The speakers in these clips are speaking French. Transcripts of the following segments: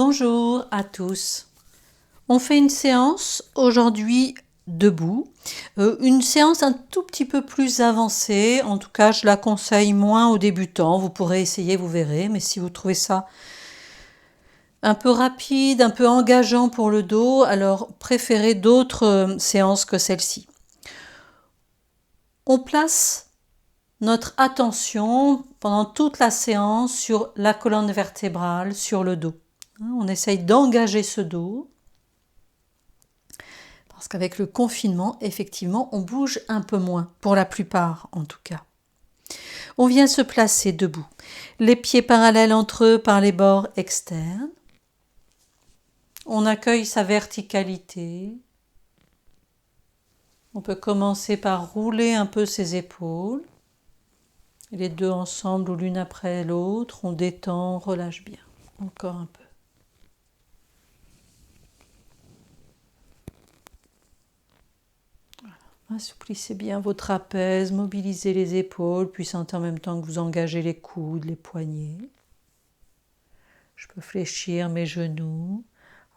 Bonjour à tous. On fait une séance aujourd'hui debout, une séance un tout petit peu plus avancée. En tout cas, je la conseille moins aux débutants. Vous pourrez essayer, vous verrez. Mais si vous trouvez ça un peu rapide, un peu engageant pour le dos, alors préférez d'autres séances que celle-ci. On place notre attention pendant toute la séance sur la colonne vertébrale, sur le dos. On essaye d'engager ce dos. Parce qu'avec le confinement, effectivement, on bouge un peu moins, pour la plupart en tout cas. On vient se placer debout, les pieds parallèles entre eux par les bords externes. On accueille sa verticalité. On peut commencer par rouler un peu ses épaules. Et les deux ensemble ou l'une après l'autre, on détend, on relâche bien. Encore un peu. Assouplissez bien vos trapèzes, mobilisez les épaules, puis sentez en même temps que vous engagez les coudes, les poignets. Je peux fléchir mes genoux,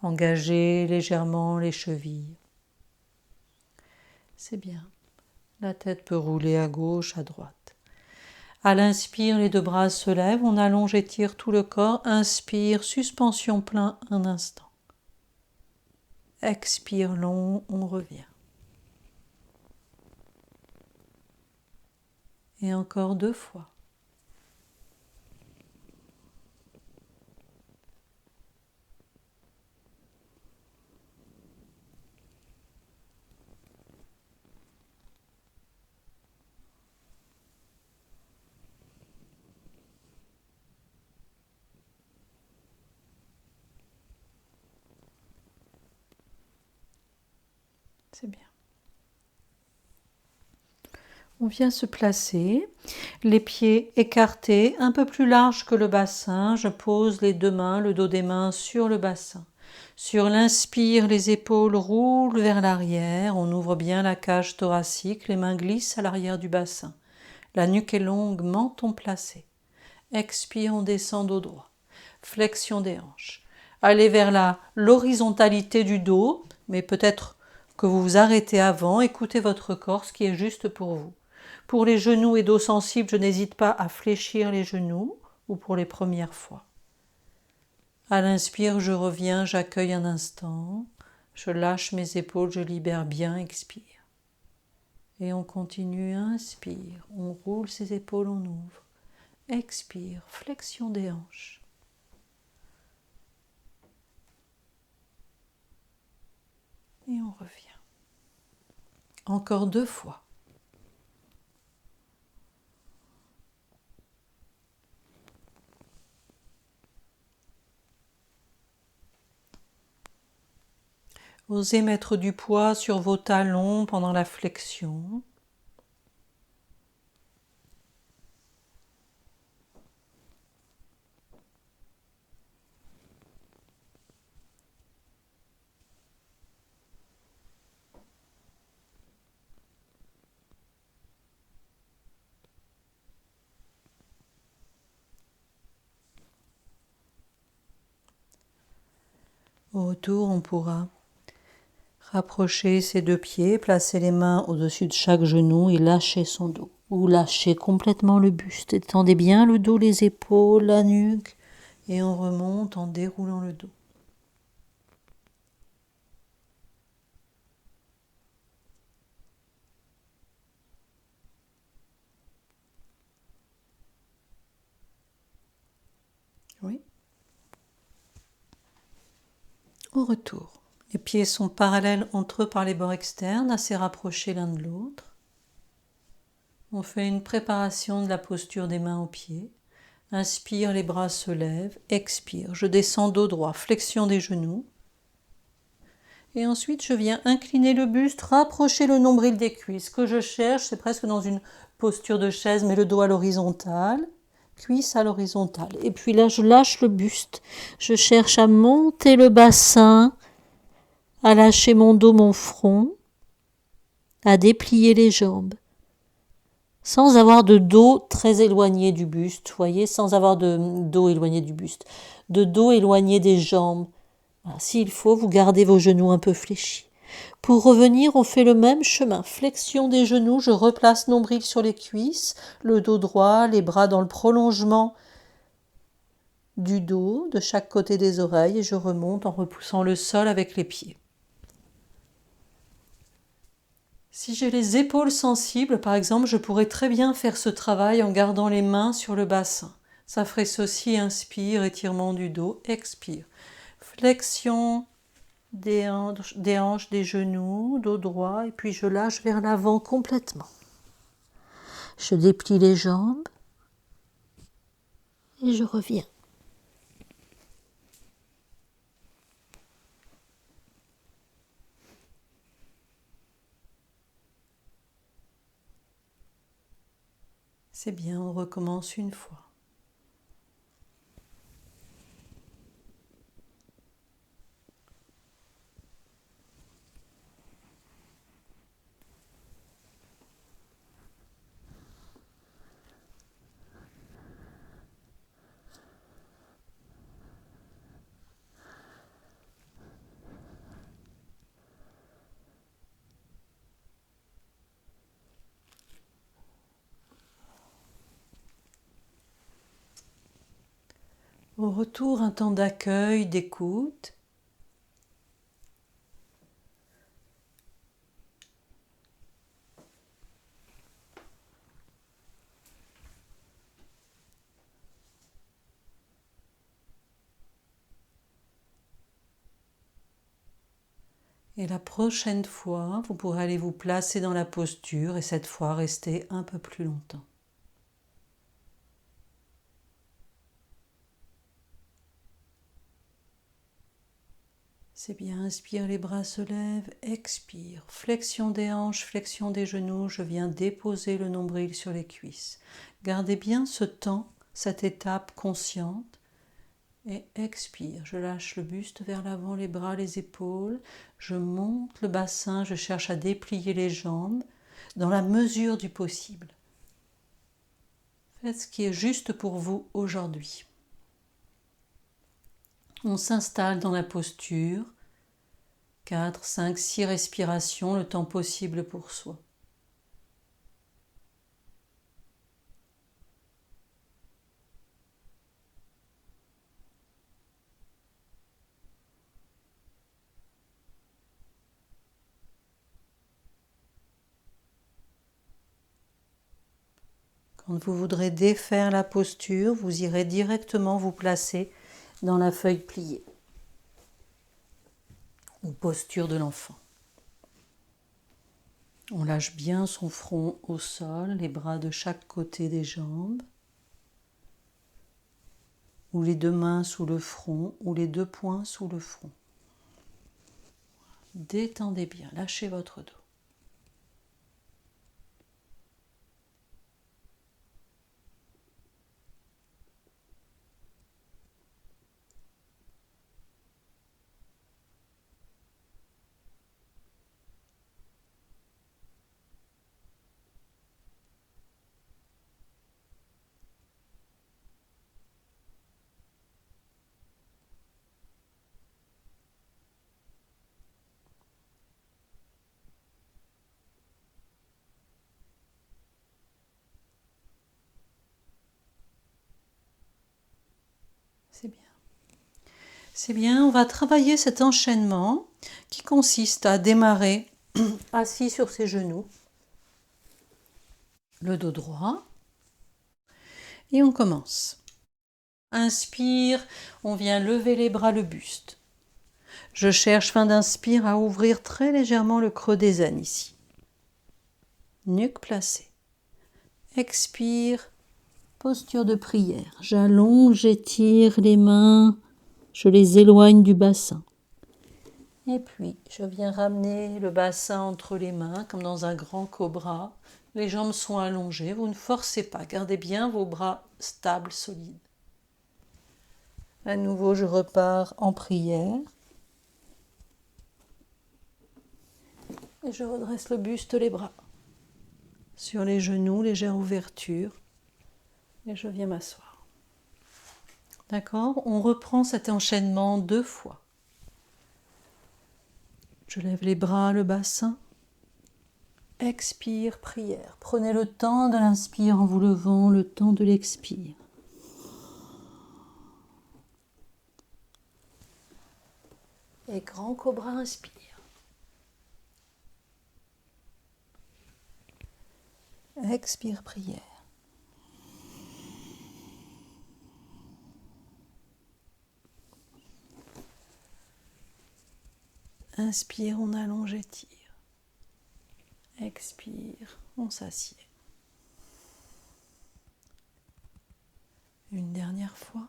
engager légèrement les chevilles. C'est bien. La tête peut rouler à gauche, à droite. À l'inspire, les deux bras se lèvent, on allonge et tire tout le corps. Inspire, suspension plein un instant. Expire long, on revient. Et encore 2 fois. C'est bien. On vient se placer, les pieds écartés, un peu plus larges que le bassin. Je pose les 2 mains, le dos des mains sur le bassin. Sur l'inspire, les épaules roulent vers l'arrière. On ouvre bien la cage thoracique, les mains glissent à l'arrière du bassin. La nuque est longue, menton placé. Expire, on descend dos droit. Flexion des hanches. Allez vers l'horizontalité du dos, mais peut-être que vous vous arrêtez avant. Écoutez votre corps, ce qui est juste pour vous. Pour les genoux et dos sensibles, je n'hésite pas à fléchir les genoux, ou pour les premières fois. À l'inspire, je reviens, j'accueille un instant, je lâche mes épaules, je libère bien, expire. Et on continue, inspire, on roule ses épaules, on ouvre. Expire, flexion des hanches. Et on revient. Encore 2 fois. Osez mettre du poids sur vos talons pendant la flexion. Au retour, on pourra rapprocher ses 2 pieds, placer les mains au-dessus de chaque genou et lâcher son dos. Ou lâcher complètement le buste. Étendez bien le dos, les épaules, la nuque. Et on remonte en déroulant le dos. Oui. Au retour, les pieds sont parallèles entre eux par les bords externes, assez rapprochés l'un de l'autre. On fait une préparation de la posture des mains aux pieds. Inspire, les bras se lèvent. Expire, je descends dos droit, flexion des genoux. Et ensuite, je viens incliner le buste, rapprocher le nombril des cuisses. Ce que je cherche, c'est presque dans une posture de chaise, mais le dos à l'horizontale, cuisse à l'horizontale. Et puis là, je lâche le buste. Je cherche à monter le bassin, à lâcher mon dos, mon front, à déplier les jambes. sans avoir de dos très éloigné du buste, voyez, sans avoir de dos éloigné du buste, de dos éloigné des jambes. Voilà, s'il faut, vous gardez vos genoux un peu fléchis. Pour revenir, on fait le même chemin. Flexion des genoux, je replace nombril sur les cuisses, le dos droit, les bras dans le prolongement du dos, de chaque côté des oreilles, et je remonte en repoussant le sol avec les pieds. Si j'ai les épaules sensibles, par exemple, je pourrais très bien faire ce travail en gardant les mains sur le bassin. Ça ferait ceci, inspire, étirement du dos, expire. Flexion des hanches, des genoux, dos droit, et puis je lâche vers l'avant complètement. Je déplie les jambes et je reviens. C'est bien, on recommence une fois. Au retour, un temps d'accueil, d'écoute. Et la prochaine fois, vous pourrez aller vous placer dans la posture et cette fois rester un peu plus longtemps. C'est bien, inspire, les bras se lèvent, expire, flexion des hanches, flexion des genoux, je viens déposer le nombril sur les cuisses. Gardez bien ce temps, cette étape consciente, et expire, je lâche le buste vers l'avant, les bras, les épaules, je monte le bassin, je cherche à déplier les jambes dans la mesure du possible. Faites ce qui est juste pour vous aujourd'hui. On s'installe dans la posture, 4, 5, 6 respirations, le temps possible pour soi. Quand vous voudrez défaire la posture, vous irez directement vous placer dans la feuille pliée ou posture de l'enfant. On lâche bien son front au sol, les bras de chaque côté des jambes, ou les deux mains sous le front, ou les deux poings sous le front. Détendez bien, lâchez votre dos. C'est bien. C'est bien, on va travailler cet enchaînement qui consiste à démarrer assis sur ses genoux, le dos droit, et on commence. Inspire, on vient lever les bras, le buste. Je cherche, fin d'inspire, à ouvrir très légèrement le creux des aines ici. Nuque placée. Expire, posture de prière. J'allonge, j'étire les mains, je les éloigne du bassin. Et puis, je viens ramener le bassin entre les mains, comme dans un grand cobra. Les jambes sont allongées, vous ne forcez pas, gardez bien vos bras stables, solides. À nouveau, je repars en prière. Et je redresse le buste, les bras. sur les genoux, légère ouverture. Et je viens m'asseoir. D'accord? On reprend cet enchaînement 2 fois. Je lève les bras, le bassin. Expire, prière. Prenez le temps de l'inspire en vous levant, le temps de l'expire. Et grand cobra, inspire. Expire, prière. Inspire, on allonge, étire. Expire, on s'assied. Une dernière fois.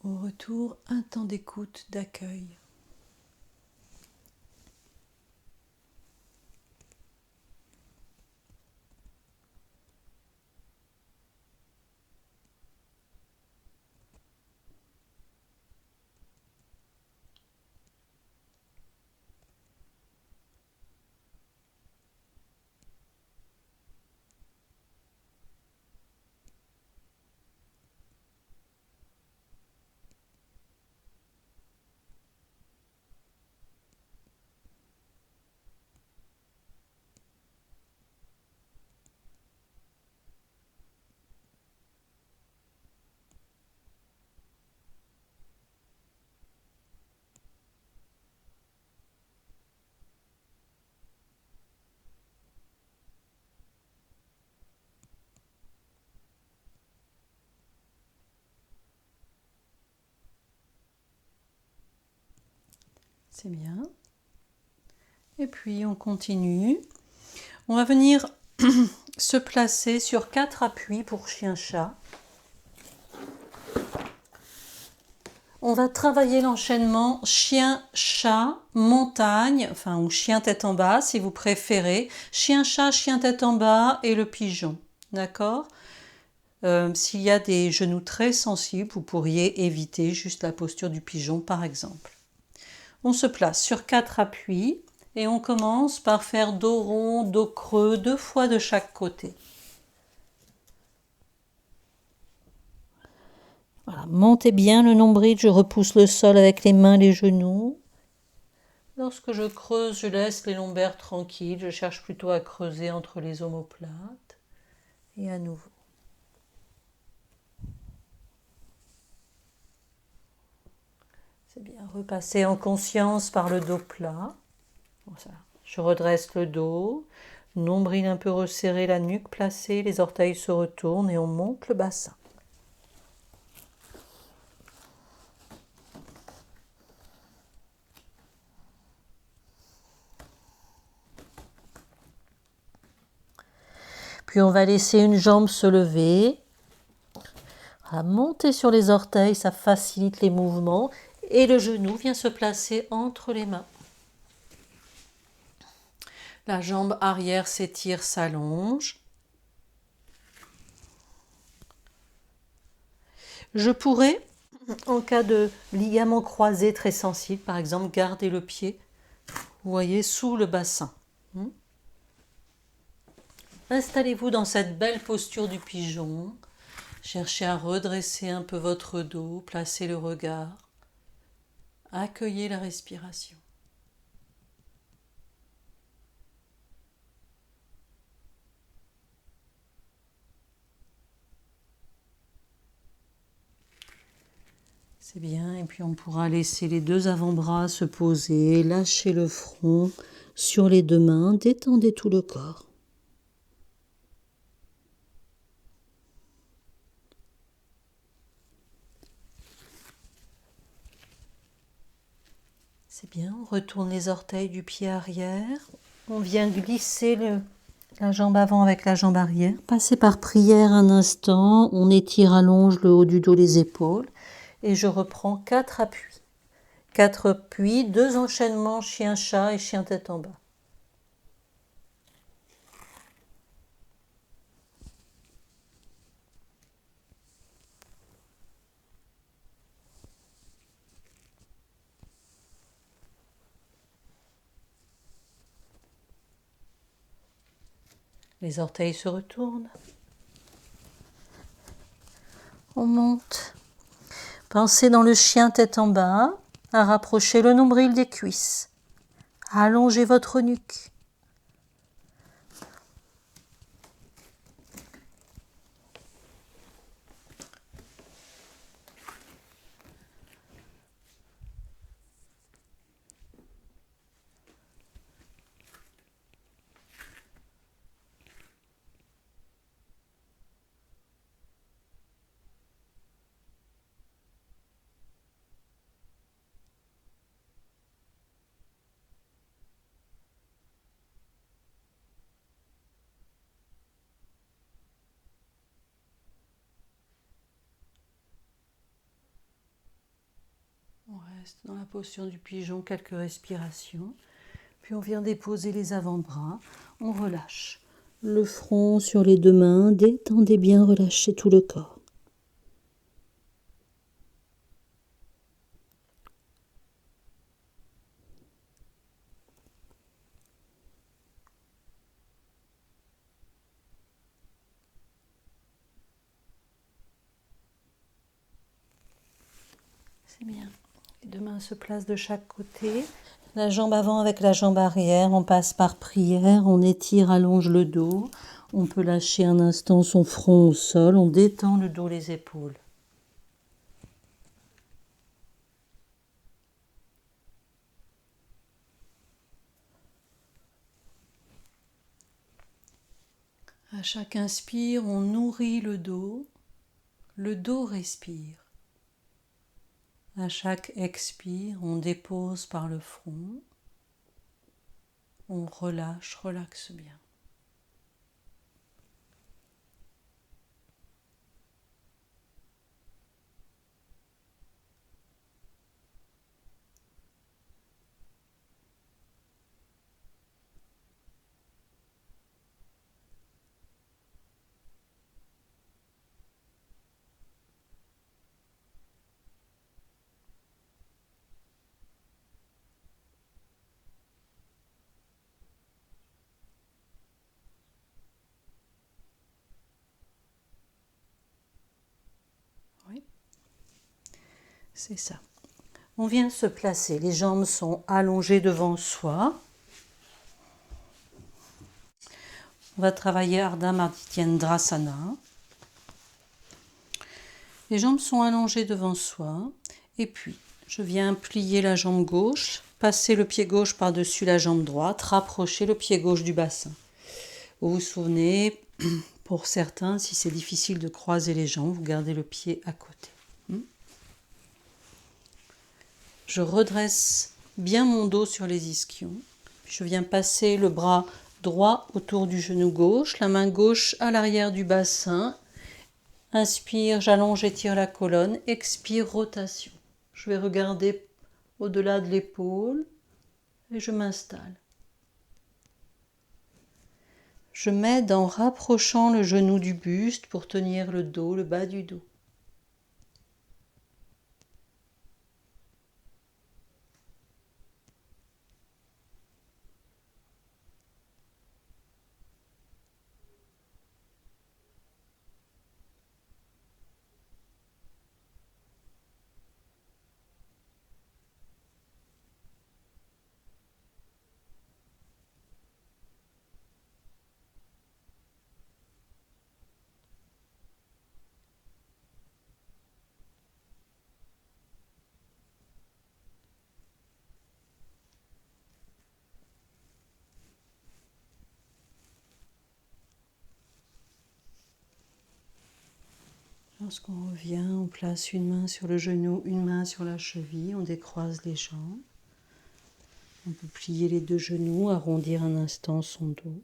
Au retour, un temps d'écoute, d'accueil. C'est bien. Et puis on continue. On va venir se placer sur 4 appuis pour chien-chat. On va travailler l'enchaînement chien-chat, montagne, enfin ou chien tête en bas si vous préférez. Chien-chat, chien tête en bas et le pigeon. D'accord? S'il y a des genoux très sensibles, vous pourriez éviter juste la posture du pigeon par exemple. On se place sur 4 appuis et on commence par faire dos rond, dos creux, 2 fois de chaque côté. Voilà, montez bien le nombril, je repousse le sol avec les mains, les genoux. Lorsque je creuse, je laisse les lombaires tranquilles, je cherche plutôt à creuser entre les omoplates. Et à nouveau. C'est bien, repasser en conscience par le dos plat. Voilà. Je redresse le dos, nombril un peu resserré, la nuque placée, les orteils se retournent et on monte le bassin. Puis on va laisser une jambe se lever, à monter sur les orteils, ça facilite les mouvements et le genou vient se placer entre les mains. La jambe arrière s'étire, s'allonge. Je pourrais, en cas de ligament croisé très sensible, par exemple, garder le pied, vous voyez, sous le bassin. Installez-vous dans cette belle posture du pigeon. Cherchez à redresser un peu votre dos, placez le regard. Accueillez la respiration. C'est bien, et puis on pourra laisser les 2 avant-bras se poser, lâcher le front sur les 2 mains, détendez tout le corps. C'est C'est bien, on retourne les orteils du pied arrière. On vient glisser la jambe avant avec la jambe arrière. Passer par prière un instant. On étire, allonge le haut du dos, les épaules. Et je reprends 4 appuis. 4 appuis, 2 enchaînements chien-chat et chien-tête en bas. Les orteils se retournent. On monte. Pensez dans le chien tête en bas à rapprocher le nombril des cuisses. À allonger votre nuque. On reste dans la posture du pigeon, quelques respirations. Puis on vient déposer les avant-bras. On relâche le front sur les 2 mains. Détendez bien, relâchez tout le corps. C'est bien. Les 2 mains se placent de chaque côté. La jambe avant avec la jambe arrière. On passe par prière. On étire, allonge le dos. On peut lâcher un instant son front au sol. On détend le dos, les épaules. À chaque inspire, on nourrit le dos respire. À chaque expire, on dépose par le front, on relâche, relaxe bien. C'est ça. On vient se placer. Les jambes sont allongées devant soi. On va travailler Ardha Mardityendrasana. Les jambes sont allongées devant soi. Et puis, je viens plier la jambe gauche, passer le pied gauche par-dessus la jambe droite, rapprocher le pied gauche du bassin. Vous vous souvenez, pour certains, si c'est difficile de croiser les jambes, vous gardez le pied à côté. Je redresse bien mon dos sur les ischions. Je viens passer le bras droit autour du genou gauche, la main gauche à l'arrière du bassin. Inspire, j'allonge, étire la colonne. Expire, rotation. Je vais regarder au-delà de l'épaule et je m'installe. Je m'aide en rapprochant le genou du buste pour tenir le dos, le bas du dos. Lorsqu'on revient, on place une main sur le genou, une main sur la cheville, on décroise les jambes. On peut plier les deux genoux, arrondir un instant son dos.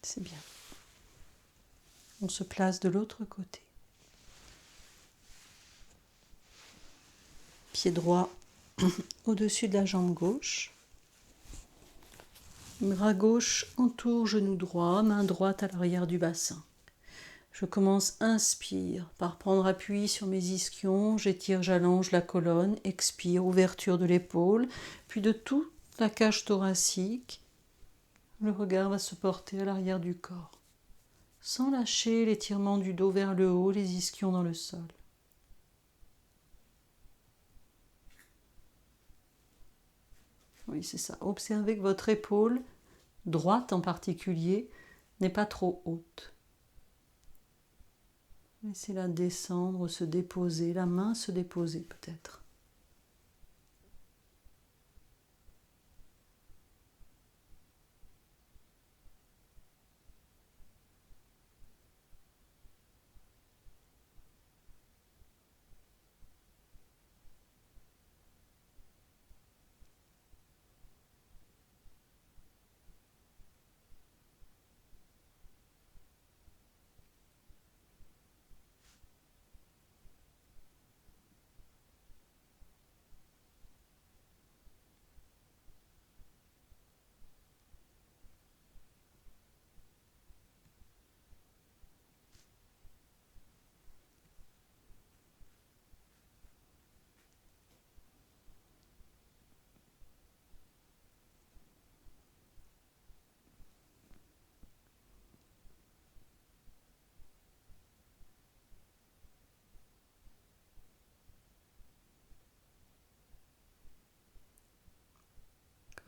C'est bien. On se place de l'autre côté. Pied droit au-dessus de la jambe gauche. Bras gauche entoure genou droit, main droite à l'arrière du bassin. Je commence, inspire, par prendre appui sur mes ischions, j'étire, j'allonge la colonne, expire, ouverture de l'épaule, puis de toute la cage thoracique, le regard va se porter à l'arrière du corps, sans lâcher l'étirement du dos vers le haut, les ischions dans le sol. Oui, c'est ça. Observez que votre épaule, droite en particulier, n'est pas trop haute. Laissez-la descendre, se déposer, la main se déposer peut-être.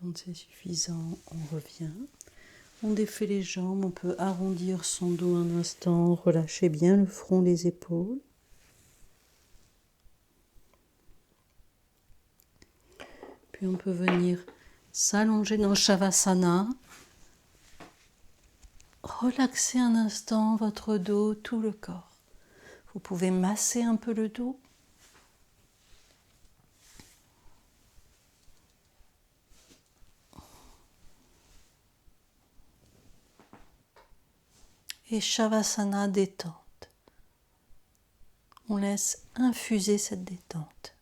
Quand c'est suffisant, on revient. On défait les jambes, on peut arrondir son dos un instant, relâcher bien le front, les épaules. Puis on peut venir s'allonger dans Shavasana. Relaxez un instant votre dos, tout le corps. Vous pouvez masser un peu le dos. Et Shavasana détente. On laisse infuser cette détente.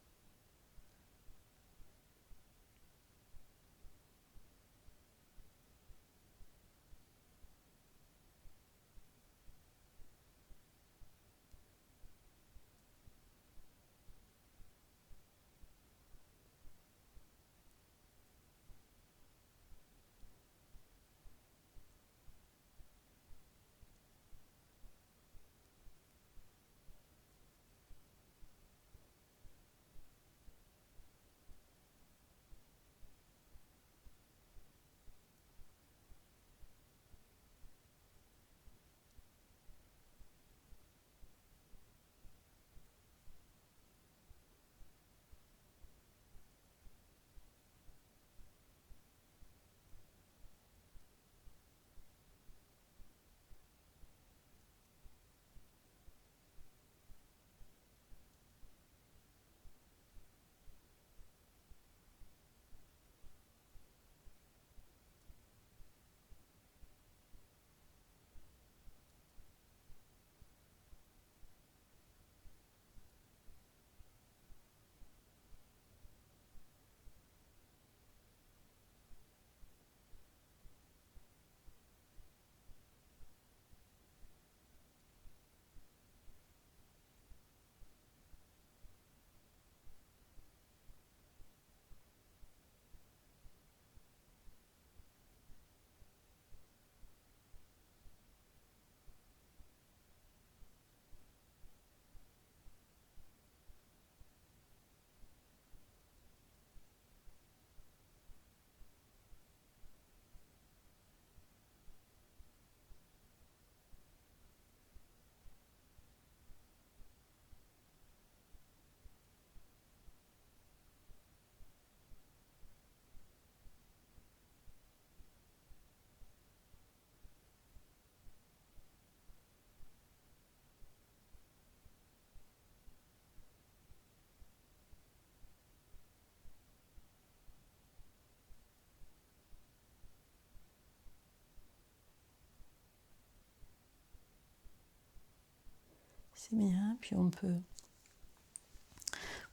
C'est bien. Puis on peut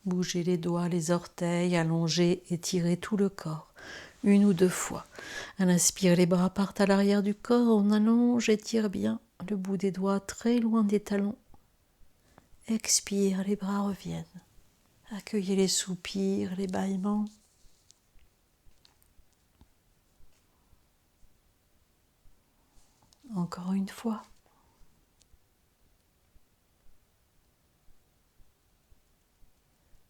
bouger les doigts, les orteils, allonger, étirer tout le corps, 1 ou 2 fois. À l'inspire, les bras partent à l'arrière du corps, on allonge, étire bien le bout des doigts très loin des talons. Expire, les bras reviennent. Accueillez les soupirs, les bâillements. Encore une fois.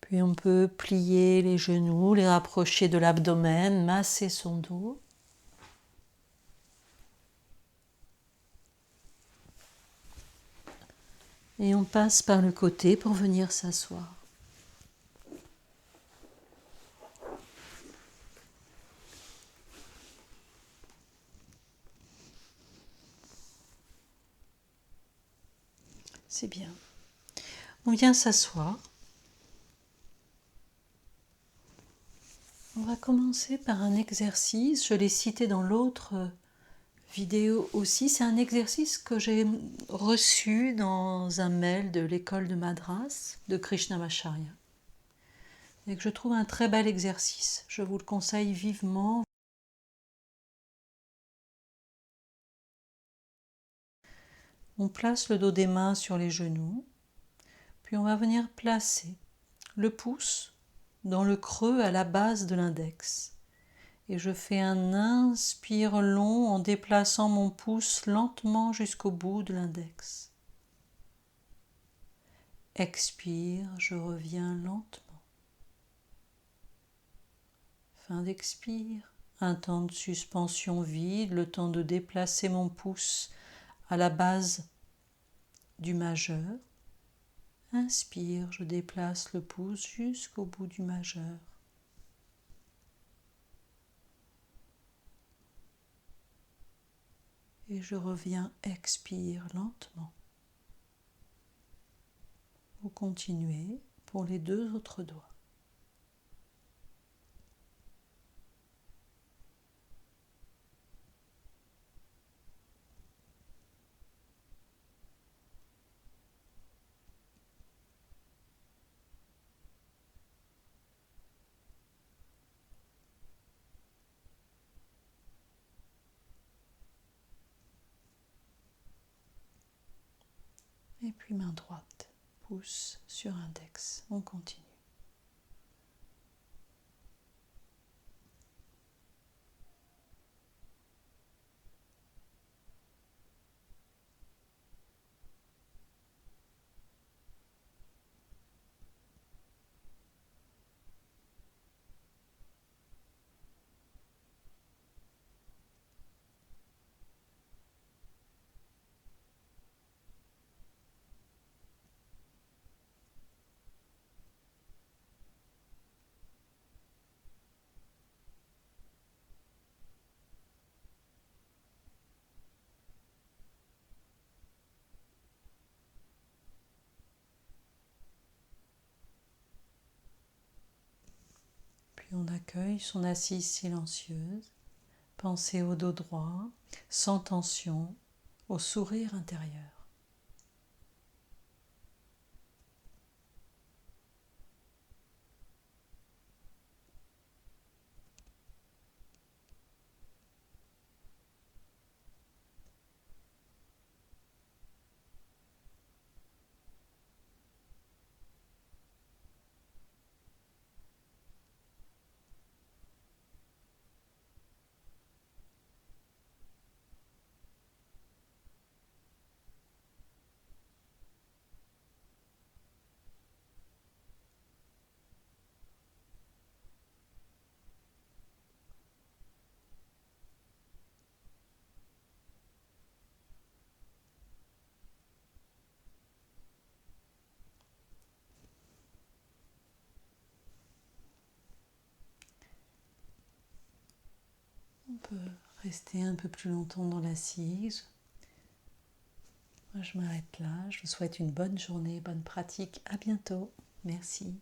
Puis on peut plier les genoux, les rapprocher de l'abdomen, masser son dos. Et on passe par le côté pour venir s'asseoir. C'est bien. On vient s'asseoir. On va commencer par un exercice, je l'ai cité dans l'autre vidéo aussi, c'est un exercice que j'ai reçu dans un mail de l'école de Madras de Krishnamacharya et que je trouve un très bel exercice. Je vous le conseille vivement. On place le dos des mains sur les genoux, puis on va venir placer le pouce dans le creux à la base de l'index. Et je fais un inspire long en déplaçant mon pouce lentement jusqu'au bout de l'index. Expire, je reviens lentement. Fin d'expire, un temps de suspension vide, le temps de déplacer mon pouce à la base du majeur. Inspire, je déplace le pouce jusqu'au bout du majeur. Et je reviens, expire lentement. Vous continuez pour les 2 autres doigts. Et puis main droite, pouce sur index. On continue. Puis on accueille son assise silencieuse. Pensez au dos droit, sans tension, au sourire intérieur. On peut rester un peu plus longtemps dans l'assise. Moi, je m'arrête là. Je vous souhaite une bonne journée, bonne pratique. À bientôt. Merci.